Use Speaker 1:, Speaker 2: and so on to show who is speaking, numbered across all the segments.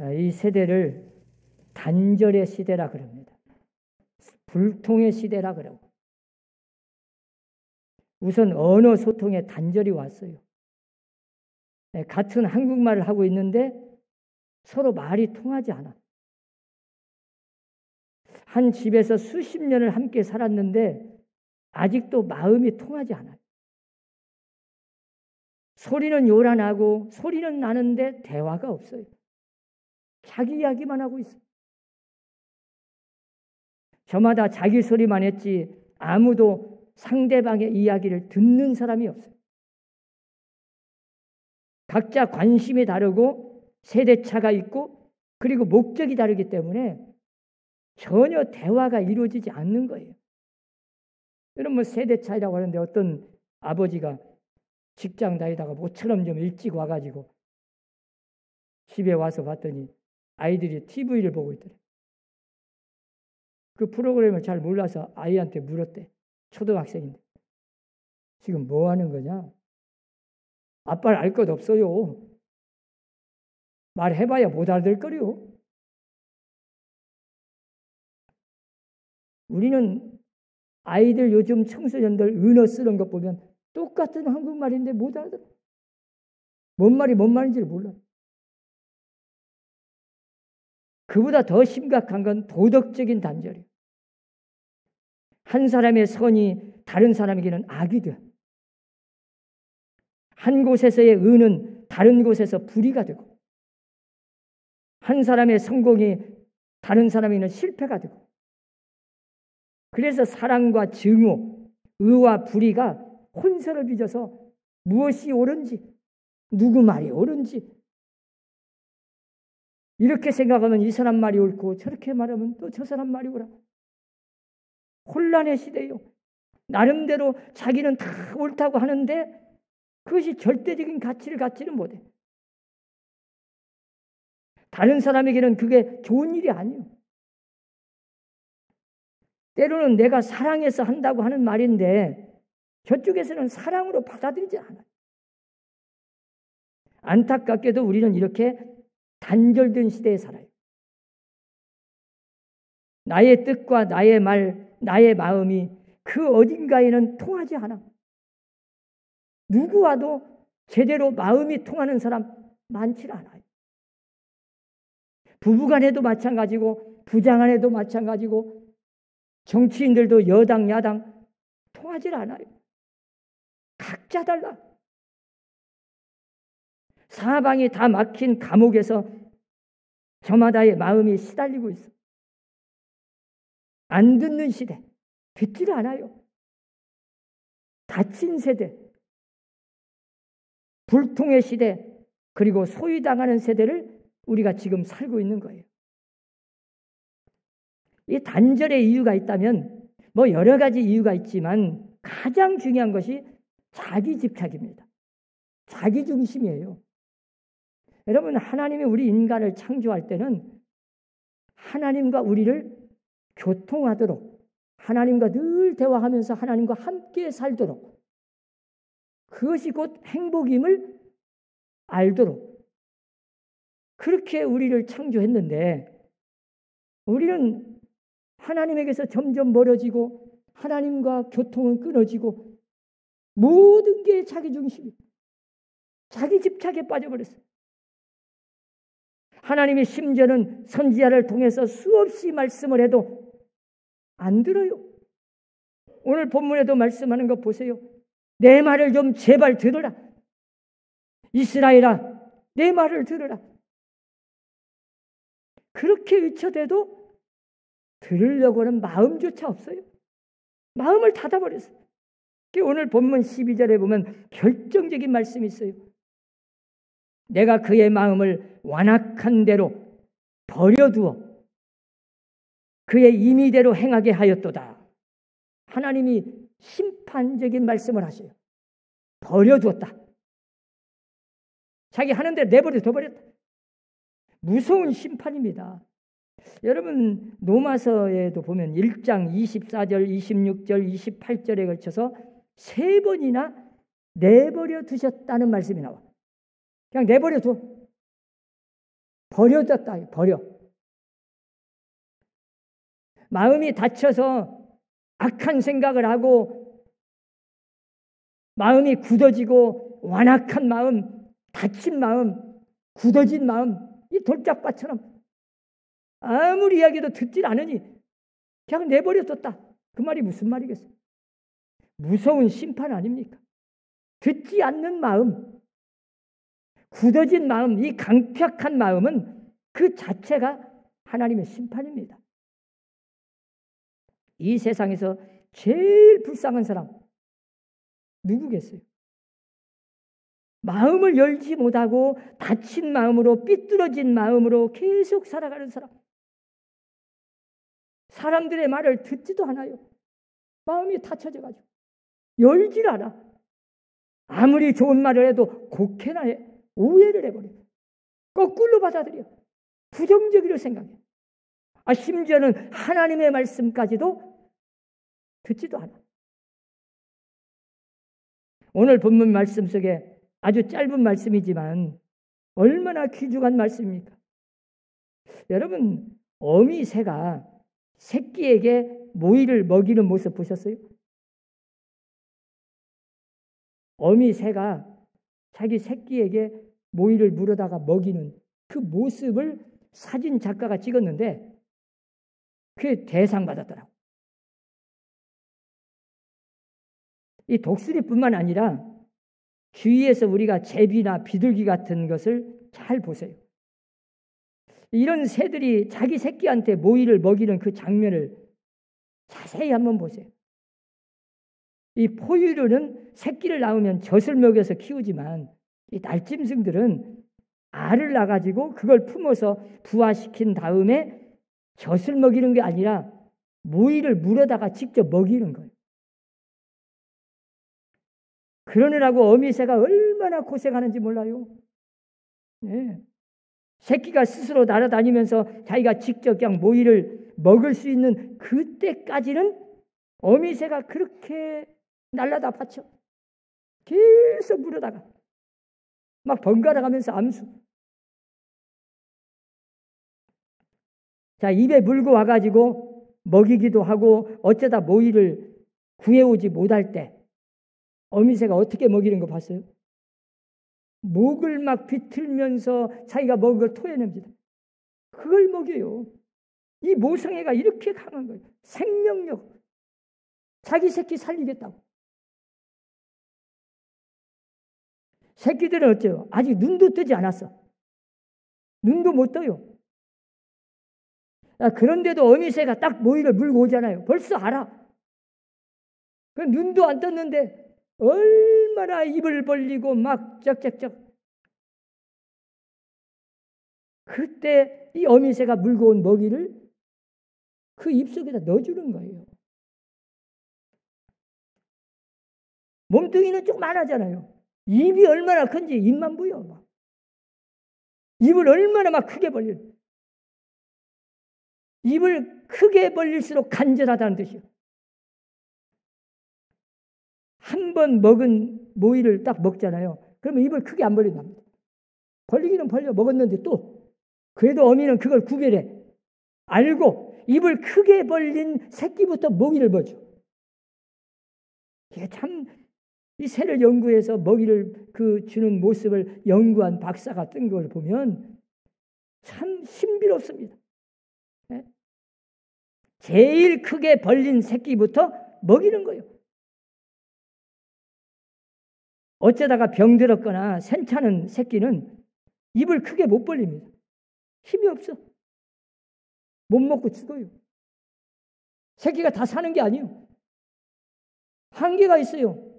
Speaker 1: 이 세대를 단절의 시대라 그럽니다. 불통의 시대라 그러고. 우선 언어 소통에 단절이 왔어요. 같은 한국말을 하고 있는데 서로 말이 통하지 않아. 한 집에서 수십 년을 함께 살았는데 아직도 마음이 통하지 않아요. 소리는 요란하고 소리는 나는데 대화가 없어요. 자기 이야기만 하고 있어요. 저마다 자기 소리만 했지 아무도 상대방의 이야기를 듣는 사람이 없어요. 각자 관심이 다르고 세대차가 있고 그리고 목적이 다르기 때문에 전혀 대화가 이루어지지 않는 거예요. 여러분 세대차이라고 하는데 어떤 아버지가 직장 다니다가 모처럼 좀 일찍 와가지고 집에 와서 봤더니 아이들이 TV를 보고 있더래. 그 프로그램을 잘 몰라서 아이한테 물었대. 초등학생인데. 지금 뭐 하는 거냐? 아빠를 알 것 없어요. 말해봐야 못 알아들 거요. 우리는 아이들 요즘 청소년들 은어 쓰는 것 보면 똑같은 한국말인데 못 알아들어. 뭔 말이 뭔 말인지를 몰라요. 그보다 더 심각한 건 도덕적인 단절이에요. 한 사람의 선이 다른 사람에게는 악이 돼. 한 곳에서의 의는 다른 곳에서 불의가 되고 한 사람의 성공이 다른 사람에게는 실패가 되고 그래서 사랑과 증오, 의와 불의가 혼선을 빚어서 무엇이 옳은지 누구 말이 옳은지 이렇게 생각하면 이 사람 말이 옳고 저렇게 말하면 또 저 사람 말이 옳아. 혼란의 시대요. 나름대로 자기는 다 옳다고 하는데 그것이 절대적인 가치를 갖지는 못해. 다른 사람에게는 그게 좋은 일이 아니에요. 때로는 내가 사랑해서 한다고 하는 말인데 저쪽에서는 사랑으로 받아들이지 않아요. 안타깝게도 우리는 이렇게 단절된 시대에 살아요. 나의 뜻과 나의 말, 나의 마음이 그 어딘가에는 통하지 않아. 누구와도 제대로 마음이 통하는 사람 많지 않아요. 부부간에도 마찬가지고 부장간에도 마찬가지고 정치인들도 여당 야당 통하지 않아요. 각자 달라. 사방이 다 막힌 감옥에서 저마다의 마음이 시달리고 있어. 안 듣는 시대, 듣지를 않아요. 닫힌 세대, 불통의 시대, 그리고 소외당하는 세대를 우리가 지금 살고 있는 거예요. 이 단절의 이유가 있다면 뭐 여러 가지 이유가 있지만 가장 중요한 것이 자기 집착입니다. 자기 중심이에요. 여러분 하나님이 우리 인간을 창조할 때는 하나님과 우리를 교통하도록 하나님과 늘 대화하면서 하나님과 함께 살도록 그것이 곧 행복임을 알도록 그렇게 우리를 창조했는데 우리는 하나님에게서 점점 멀어지고 하나님과 교통은 끊어지고 모든 게 자기 중심이 자기 집착에 빠져버렸어요. 하나님이 심지어는 선지자를 통해서 수없이 말씀을 해도 안 들어요. 오늘 본문에도 말씀하는 거 보세요. 내 말을 좀 제발 들으라. 이스라엘아, 내 말을 들으라. 그렇게 외쳐대도 들으려고 하는 마음조차 없어요. 마음을 닫아버렸어요. 오늘 본문 12절에 보면 결정적인 말씀이 있어요. 내가 그의 마음을 완악한 대로 버려두어 그의 임의대로 행하게 하였도다. 하나님이 심판적인 말씀을 하셔요. 버려두었다. 자기 하는 대로 내버려 둬버렸다. 무서운 심판입니다. 여러분 로마서에도 보면 1장 24절, 26절, 28절에 걸쳐서 3번이나 내버려 두셨다는 말씀이 나와. 그냥 내버려 둬. 버려졌다. 버려. 마음이 다쳐서 악한 생각을 하고 마음이 굳어지고 완악한 마음, 다친 마음, 굳어진 마음, 이 돌짝밭처럼 아무리 이야기도 듣질 않으니 그냥 내버려뒀다. 그 말이 무슨 말이겠어요? 무서운 심판 아닙니까? 듣지 않는 마음, 굳어진 마음, 이 강팍한 마음은 그 자체가 하나님의 심판입니다. 이 세상에서 제일 불쌍한 사람 누구겠어요? 마음을 열지 못하고 다친 마음으로 삐뚤어진 마음으로 계속 살아가는 사람. 사람들의 말을 듣지도 않아요. 마음이 닫혀져가지고 열질 않아. 아무리 좋은 말을 해도 곡해나 해. 오해를 해버려. 거꾸로 받아들여. 부정적으로 생각해. 심지어는 하나님의 말씀까지도 듣지도 않아. 오늘 본문 말씀 속에 아주 짧은 말씀이지만 얼마나 귀중한 말씀입니까? 여러분, 어미새가 새끼에게 모이를 먹이는 모습 보셨어요? 어미새가 자기 새끼에게 모이를 물어다가 먹이는 그 모습을 사진 작가가 찍었는데 그게 대상 받았더라고. 이 독수리뿐만 아니라 주위에서 우리가 제비나 비둘기 같은 것을 잘 보세요. 이런 새들이 자기 새끼한테 모이를 먹이는 그 장면을 자세히 한번 보세요. 이 포유류는 새끼를 낳으면 젖을 먹여서 키우지만 이 날짐승들은 알을 낳아가지고 그걸 품어서 부화시킨 다음에 젖을 먹이는 게 아니라 모이를 물어다가 직접 먹이는 거예요. 그러느라고 어미새가 얼마나 고생하는지 몰라요. 네. 새끼가 스스로 날아다니면서 자기가 직접 그냥 모이를 먹을 수 있는 그때까지는 어미새가 그렇게 날라다 바쳐. 계속 물어다가 막 번갈아 가면서 암수. 자, 입에 물고 와가지고 먹이기도 하고 어쩌다 모이를 구해오지 못할 때 어미새가 어떻게 먹이는 거 봤어요? 목을 막 비틀면서 자기가 먹은 걸 토해냅니다. 그걸 먹여요. 이 모성애가 이렇게 강한 거예요. 생명력. 자기 새끼 살리겠다고. 새끼들은 어째요? 아직 눈도 뜨지 않았어. 눈도 못 떠요. 그런데도 어미새가 딱 모이를 물고 오잖아요. 벌써 알아. 그 눈도 안 떴는데 얼마나 입을 벌리고 막 쩍쩍쩍. 그때 이 어미새가 물고 온 먹이를 그 입속에다 넣어주는 거예요. 몸뚱이는 조그만하잖아요. 입이 얼마나 큰지 입만 보여. 막. 입을 얼마나 막 크게 벌려. 입을 크게 벌릴수록 간절하다는 뜻이에요. 한 번 먹은 모이를 딱 먹잖아요. 그러면 입을 크게 안 벌린답니다. 벌리기는 벌려 먹었는데 또 그래도 어미는 그걸 구별해. 알고 입을 크게 벌린 새끼부터 먹이를 먹죠. 이게 참 이 새를 연구해서 먹이를 주는 모습을 연구한 박사가 뜬 걸 보면 참 신비롭습니다. 네? 제일 크게 벌린 새끼부터 먹이는 거예요. 어쩌다가 병들었거나 센차는 새끼는 입을 크게 못 벌립니다. 힘이 없어. 못 먹고 죽어요. 새끼가 다 사는 게 아니에요. 한계가 있어요.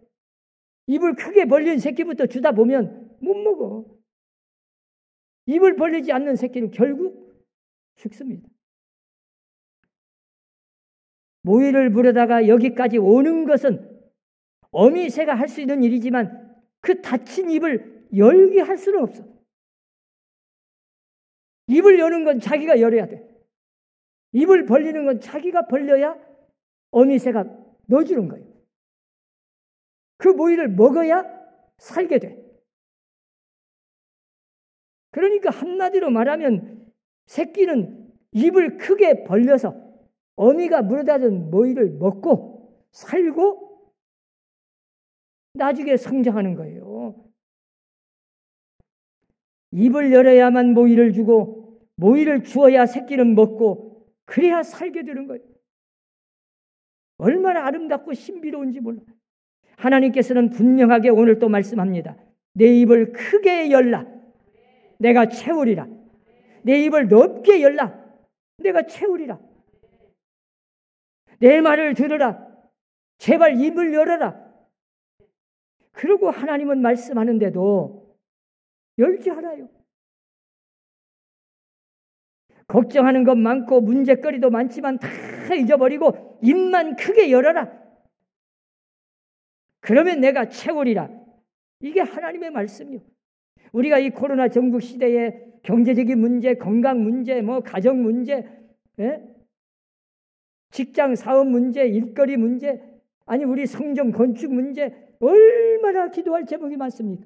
Speaker 1: 입을 크게 벌린 새끼부터 주다 보면 못 먹어. 입을 벌리지 않는 새끼는 결국 죽습니다. 모이를 부르다가 여기까지 오는 것은 어미새가 할 수 있는 일이지만 그 닫힌 입을 열게 할 수는 없어. 입을 여는 건 자기가 열어야 돼. 입을 벌리는 건 자기가 벌려야 어미새가 넣어주는 거예요. 그 모이를 먹어야 살게 돼. 그러니까 한마디로 말하면 새끼는 입을 크게 벌려서 어미가 물어다 준 모이를 먹고 살고 나중에 성장하는 거예요. 입을 열어야만 모이를 주고 모이를 주어야 새끼는 먹고 그래야 살게 되는 거예요. 얼마나 아름답고 신비로운지 몰라. 하나님께서는 분명하게 오늘 또 말씀합니다. 내 입을 크게 열라. 내가 채우리라. 내 입을 넓게 열라. 내가 채우리라. 내 말을 들으라. 제발 입을 열어라. 그러고 하나님은 말씀하는데도 열지 않아요. 걱정하는 것 많고 문제거리도 많지만 다 잊어버리고 입만 크게 열어라. 그러면 내가 채우리라. 이게 하나님의 말씀이요. 우리가 이 코로나 전국 시대에 경제적인 문제, 건강 문제, 가정 문제, 직장 사업 문제, 일거리 문제, 아니 우리 성전 건축 문제 얼마나 기도할 제목이 많습니까?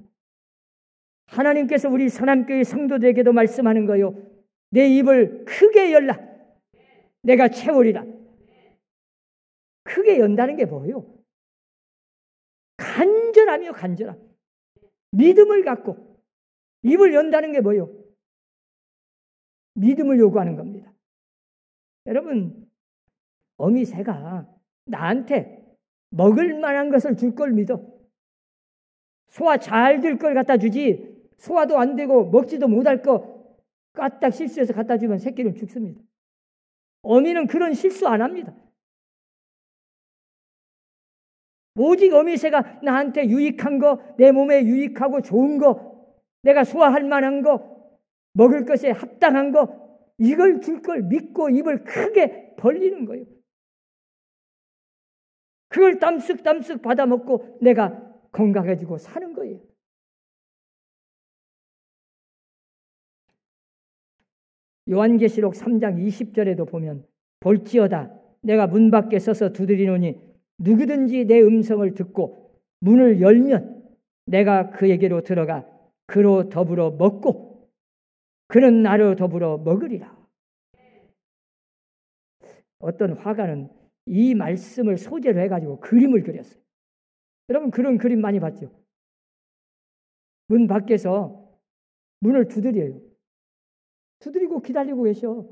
Speaker 1: 하나님께서 우리 선함교회 성도들에게도 말씀하는 거요. 내 입을 크게 열라. 내가 채우리라. 크게 연다는 게 뭐예요? 간절하며 간절함. 믿음을 갖고 입을 연다는 게 뭐예요? 믿음을 요구하는 겁니다. 여러분, 어미새가 나한테 먹을 만한 것을 줄 걸 믿어. 소화 잘 될 걸 갖다 주지 소화도 안 되고 먹지도 못할 거 까딱 실수해서 갖다 주면 새끼는 죽습니다. 어미는 그런 실수 안 합니다. 오직 어미새가 나한테 유익한 거, 내 몸에 유익하고 좋은 거, 내가 소화할 만한 거, 먹을 것에 합당한 거, 이걸 줄 걸 믿고 입을 크게 벌리는 거예요. 그걸 땀쓱 받아먹고 내가 건강해지고 사는 거예요. 요한계시록 3장 20절에도 보면 볼지어다 내가 문 밖에 서서 두드리노니 누구든지 내 음성을 듣고 문을 열면 내가 그에게로 들어가 그로 더불어 먹고 그는 나로 더불어 먹으리라. 어떤 화가는 이 말씀을 소재로 해가지고 그림을 그렸어요. 여러분 그런 그림 많이 봤죠? 문 밖에서 문을 두드려요. 두드리고 기다리고 계셔.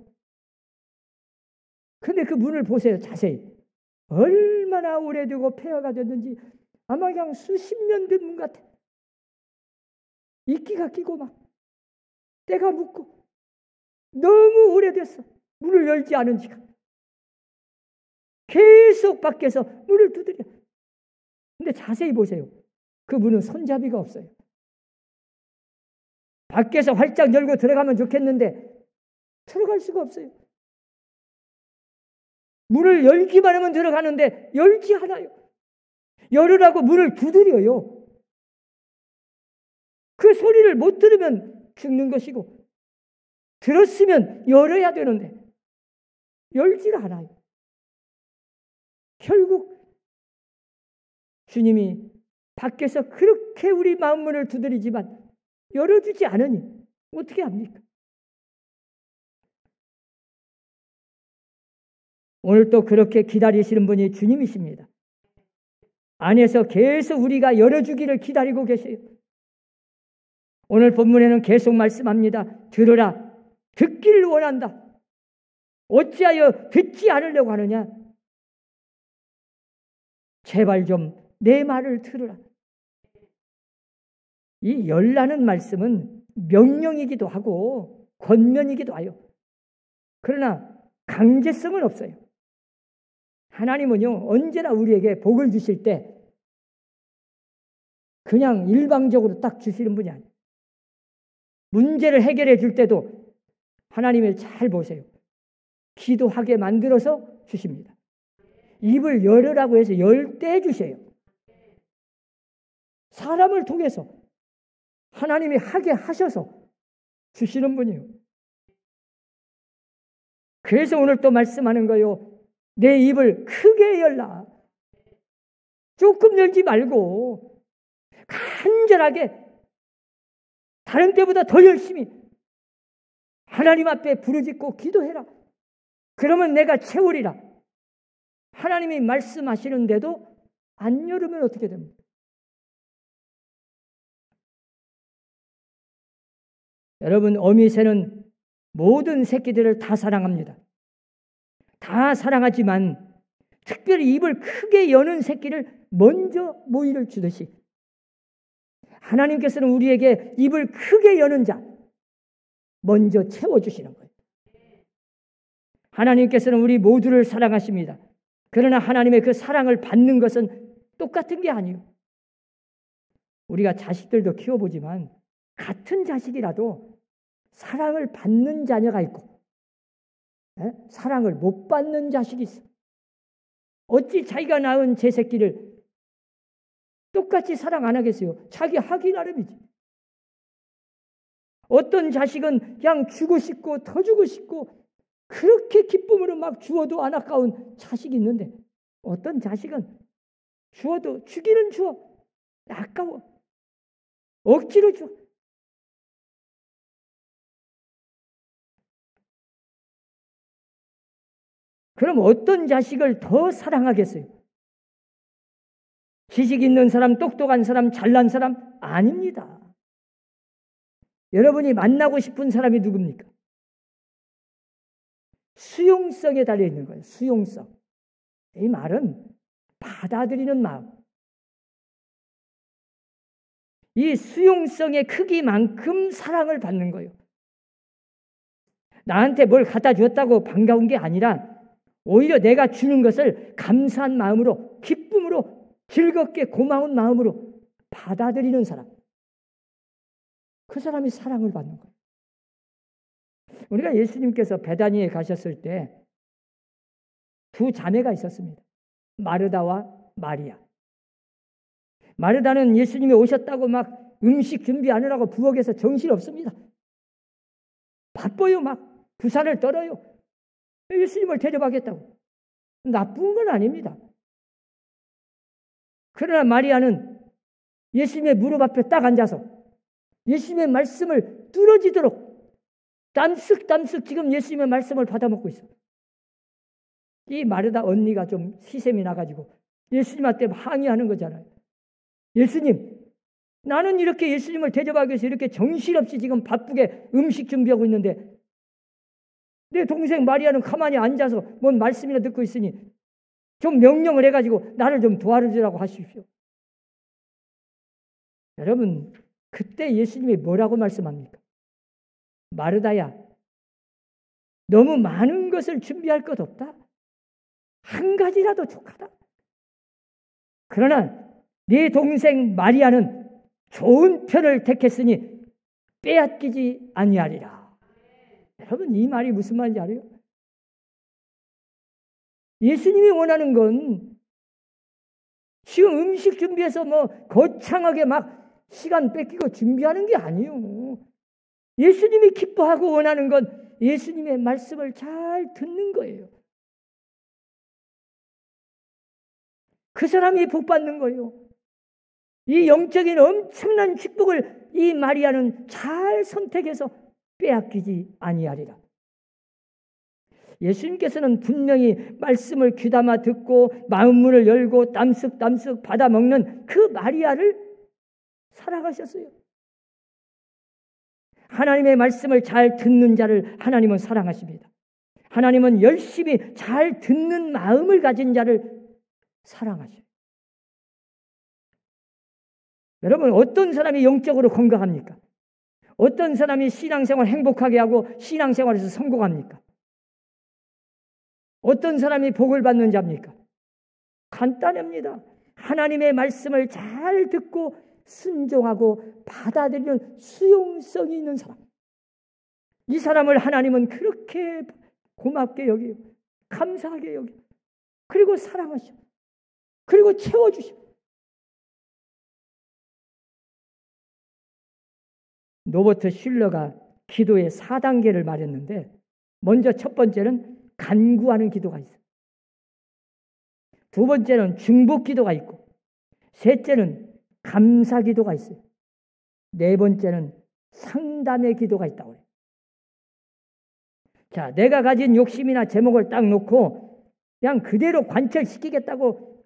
Speaker 1: 근데 그 문을 보세요. 자세히. 얼마나 오래되고 폐허가 됐는지 아마 그냥 수십 년 된 문 같아. 이끼가 끼고 막 때가 묻고 너무 오래됐어. 문을 열지 않은 지가. 계속 밖에서 문을 두드려. 근데 자세히 보세요. 그 문은 손잡이가 없어요. 밖에서 활짝 열고 들어가면 좋겠는데 들어갈 수가 없어요. 문을 열기만 하면 들어가는데 열지 않아요. 열으라고 문을 두드려요. 그 소리를 못 들으면 죽는 것이고 들었으면 열어야 되는데 열지를 않아요. 결국 주님이 밖에서 그렇게 우리 마음문을 두드리지만 열어주지 않으니 어떻게 합니까? 오늘 또 그렇게 기다리시는 분이 주님이십니다. 안에서 계속 우리가 열어주기를 기다리고 계세요. 오늘 본문에는 계속 말씀합니다. 들으라. 듣기를 원한다. 어찌하여 듣지 않으려고 하느냐? 제발 좀 내 말을 들으라. 이 열라는 말씀은 명령이기도 하고 권면이기도 하요. 그러나 강제성은 없어요. 하나님은요 언제나 우리에게 복을 주실 때 그냥 일방적으로 딱 주시는 분이 아니에요. 문제를 해결해 줄 때도 하나님을 잘 보세요. 기도하게 만들어서 주십니다. 입을 열으라고 해서 열 때 주세요. 사람을 통해서 하나님이 하게 하셔서 주시는 분이에요. 그래서 오늘 또 말씀하는 거요. 내 입을 크게 열라. 조금 열지 말고 간절하게 다른 때보다 더 열심히 하나님 앞에 부르짖고 기도해라. 그러면 내가 채우리라. 하나님이 말씀하시는데도 안 열으면 어떻게 됩니까? 여러분, 어미새는 모든 새끼들을 다 사랑합니다. 다 사랑하지만 특별히 입을 크게 여는 새끼를 먼저 모이를 주듯이 하나님께서는 우리에게 입을 크게 여는 자 먼저 채워주시는 거예요. 하나님께서는 우리 모두를 사랑하십니다. 그러나 하나님의 그 사랑을 받는 것은 똑같은 게 아니에요. 우리가 자식들도 키워보지만 같은 자식이라도 사랑을 받는 자녀가 있고 사랑을 못 받는 자식이 있어. 어찌 자기가 낳은 제 새끼를 똑같이 사랑 안 하겠어요? 자기 하기 나름이지. 어떤 자식은 그냥 주고 싶고 더 주고 싶고 그렇게 기쁨으로 막 주어도 안 아까운 자식이 있는데 어떤 자식은 주어도 주기는 주어 아까워 억지로 줘. 그럼 어떤 자식을 더 사랑하겠어요? 지식 있는 사람, 똑똑한 사람, 잘난 사람? 아닙니다. 여러분이 만나고 싶은 사람이 누굽니까? 수용성에 달려있는 거예요. 수용성. 이 말은 받아들이는 마음. 이 수용성의 크기만큼 사랑을 받는 거예요. 나한테 뭘 갖다 줬다고 반가운 게 아니라 오히려 내가 주는 것을 감사한 마음으로, 기쁨으로, 즐겁게 고마운 마음으로 받아들이는 사람. 그 사람이 사랑을 받는 거예요. 우리가 예수님께서 베다니에 가셨을 때 두 자매가 있었습니다. 마르다와 마리아. 마르다는 예수님이 오셨다고 막 음식 준비하느라고 부엌에서 정신없습니다. 바빠요. 막 부산을 떨어요. 예수님을 대접하겠다고. 나쁜 건 아닙니다. 그러나 마리아는 예수님의 무릎 앞에 딱 앉아서 예수님의 말씀을 뚫어지도록 땀쓱 지금 예수님의 말씀을 받아먹고 있어. 이 마르다 언니가 좀 시샘이 나가지고 예수님한테 항의하는 거잖아요. 예수님, 나는 이렇게 예수님을 대접하기 위해서 이렇게 정신없이 지금 바쁘게 음식 준비하고 있는데 내 동생 마리아는 가만히 앉아서 뭔 말씀이나 듣고 있으니 좀 명령을 해가지고 나를 좀 도와주라고 하십시오. 여러분, 그때 예수님이 뭐라고 말씀합니까? 마르다야, 너무 많은 것을 준비할 것 없다. 한 가지라도 족하다. 그러나 네 동생 마리아는 좋은 편을 택했으니 빼앗기지 아니하리라. 여러분, 이 말이 무슨 말인지 알아요? 예수님이 원하는 건 지금 음식 준비해서 뭐 거창하게 막 시간 뺏기고 준비하는 게 아니에요. 예수님이 기뻐하고 원하는 건 예수님의 말씀을 잘 듣는 거예요. 그 사람이 복 받는 거예요. 이 영적인 엄청난 축복을 이 마리아는 잘 선택해서 빼앗기지 아니하리라. 예수님께서는 분명히 말씀을 귀담아 듣고 마음문을 열고 땀쓱 받아 먹는 그 마리아를 사랑하셨어요. 하나님의 말씀을 잘 듣는 자를 하나님은 사랑하십니다. 하나님은 열심히 잘 듣는 마음을 가진 자를 사랑하셔요. 여러분, 어떤 사람이 영적으로 건강합니까? 어떤 사람이 신앙생활 행복하게 하고 신앙생활에서 성공합니까? 어떤 사람이 복을 받는 자입니까? 간단합니다. 하나님의 말씀을 잘 듣고 순종하고 받아들이는 수용성이 있는 사람. 이 사람을 하나님은 그렇게 고맙게 여기요. 감사하게 여기요. 그리고 사랑하시고 그리고 채워주시고. 노버트 슐러가 기도의 4단계를 말했는데 먼저 첫 번째는 간구하는 기도가 있어요. 두 번째는 중복 기도가 있고 셋째는 감사 기도가 있어요. 네 번째는 상담의 기도가 있다고 해요. 자, 내가 가진 욕심이나 제목을 딱 놓고 그냥 그대로 관철시키겠다고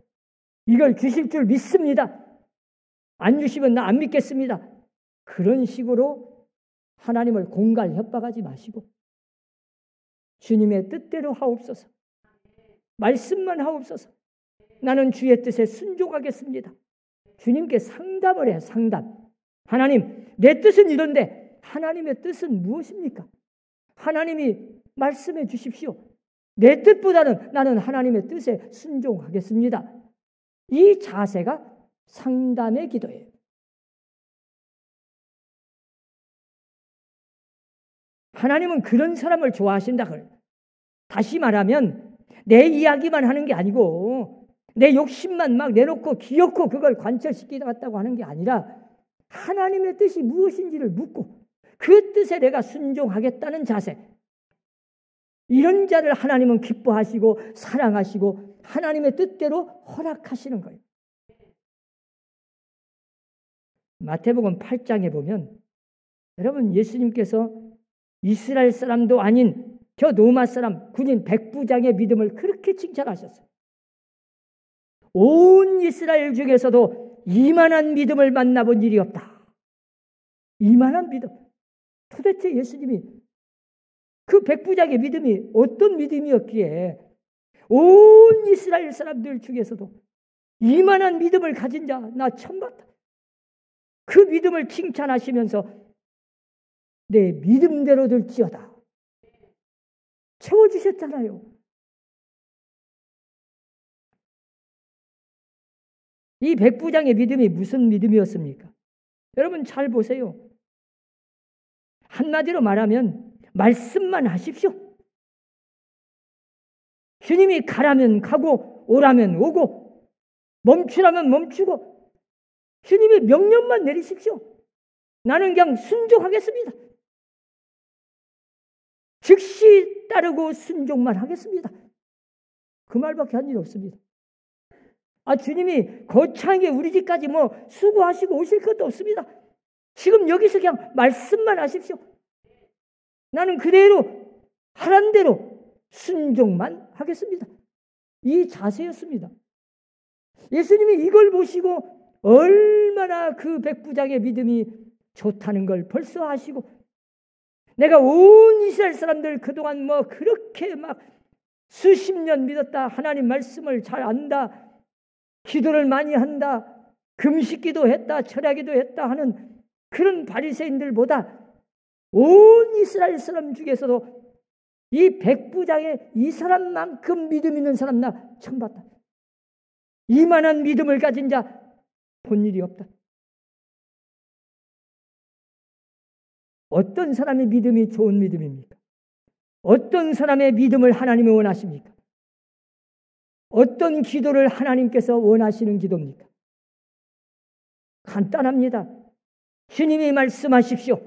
Speaker 1: 이걸 주실 줄 믿습니다. 안 주시면 나 안 믿겠습니다. 그런 식으로 하나님을 공갈 협박하지 마시고 주님의 뜻대로 하옵소서. 말씀만 하옵소서. 나는 주의 뜻에 순종하겠습니다. 주님께 상담을 해요. 상담. 하나님, 내 뜻은 이런데 하나님의 뜻은 무엇입니까? 하나님이 말씀해 주십시오. 내 뜻보다는 나는 하나님의 뜻에 순종하겠습니다. 이 자세가 상담의 기도예요. 하나님은 그런 사람을 좋아하신다. 다시 말하면 내 이야기만 하는 게 아니고 내 욕심만 막 내놓고 기어코 그걸 관철시키겠다고 하는 게 아니라 하나님의 뜻이 무엇인지를 묻고 그 뜻에 내가 순종하겠다는 자세. 이런 자를 하나님은 기뻐하시고 사랑하시고 하나님의 뜻대로 허락하시는 거예요. 마태복음 8장에 보면 여러분 예수님께서 이스라엘 사람도 아닌 저 로마 사람 군인 백부장의 믿음을 그렇게 칭찬하셨어요. 온 이스라엘 중에서도 이만한 믿음을 만나본 일이 없다. 이만한 믿음. 도대체 예수님이 그 백부장의 믿음이 어떤 믿음이었기에 온 이스라엘 사람들 중에서도 이만한 믿음을 가진 자 나 처음 봤다. 그 믿음을 칭찬하시면서 내 믿음대로 될지어다. 채워주셨잖아요. 이 백부장의 믿음이 무슨 믿음이었습니까? 여러분 잘 보세요. 한마디로 말하면 말씀만 하십시오. 주님이 가라면 가고 오라면 오고 멈추라면 멈추고 주님이 명령만 내리십시오. 나는 그냥 순종하겠습니다. 즉시 따르고 순종만 하겠습니다. 그 말밖에 한 일 없습니다. 주님이 거창하게 우리 집까지 수고하시고 오실 것도 없습니다. 지금 여기서 그냥 말씀만 하십시오. 나는 그대로 하란 대로 순종만 하겠습니다. 이 자세였습니다. 예수님이 이걸 보시고 얼마나 그 백부장의 믿음이 좋다는 걸 벌써 아시고 내가 온 이스라엘 사람들 그동안 그렇게 막 수십 년 믿었다. 하나님 말씀을 잘 안다. 기도를 많이 한다. 금식기도 했다. 철야기도 했다 하는 그런 바리새인들보다 온 이스라엘 사람 중에서도 이 백부장의 이 사람만큼 믿음 있는 사람 나 처음 봤다. 이만한 믿음을 가진 자 본 일이 없다. 어떤 사람의 믿음이 좋은 믿음입니까? 어떤 사람의 믿음을 하나님이 원하십니까? 어떤 기도를 하나님께서 원하시는 기도입니까? 간단합니다. 주님이 말씀하십시오.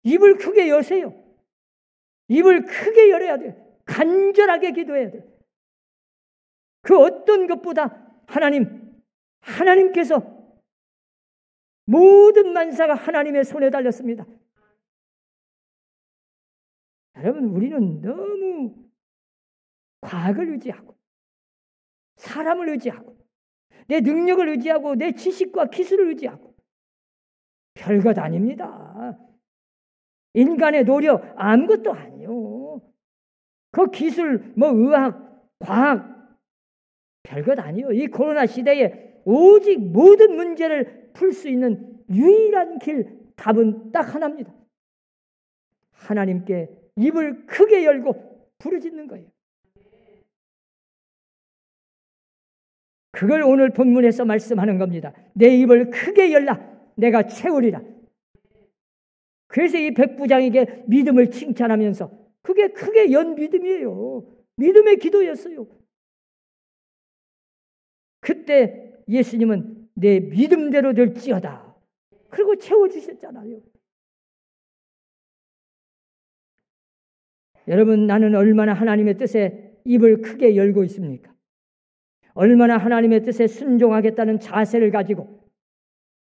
Speaker 1: 입을 크게 여세요. 입을 크게 열어야 돼요. 간절하게 기도해야 돼요. 그 어떤 것보다 하나님께서 모든 만사가 하나님의 손에 달렸습니다. 여러분, 우리는 너무 과학을 의지하고 사람을 의지하고 내 능력을 의지하고 내 지식과 기술을 의지하고 별것 아닙니다. 인간의 노력 아무것도 아니요. 그 기술, 의학, 과학 별것 아니요. 이 코로나 시대에 오직 모든 문제를 풀 수 있는 유일한 길, 답은 딱 하나입니다. 하나님께 입을 크게 열고 부르짖는 거예요. 그걸 오늘 본문에서 말씀하는 겁니다. 내 입을 크게 열라. 내가 채우리라. 그래서 이 백부장에게 믿음을 칭찬하면서 그게 크게 연 믿음이에요. 믿음의 기도였어요. 그때 예수님은 내 믿음대로 될지어다. 그리고 채워주셨잖아요. 여러분, 나는 얼마나 하나님의 뜻에 입을 크게 열고 있습니까? 얼마나 하나님의 뜻에 순종하겠다는 자세를 가지고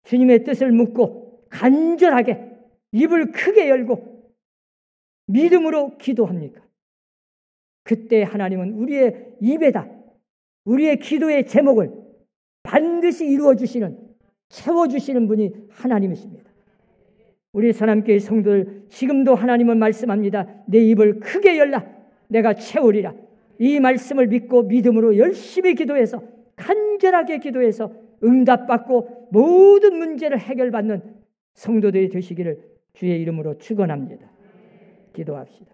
Speaker 1: 주님의 뜻을 묻고 간절하게 입을 크게 열고 믿음으로 기도합니까? 그때 하나님은 우리의 입에다 우리의 기도의 제목을 반드시 이루어 주시는, 채워 주시는 분이 하나님이십니다. 우리 사람교회 성도들, 지금도 하나님은 말씀합니다. 내 입을 크게 열라, 내가 채우리라. 이 말씀을 믿고 믿음으로 열심히 기도해서, 간절하게 기도해서 응답받고 모든 문제를 해결받는 성도들이 되시기를 주의 이름으로 축원합니다. 기도합시다.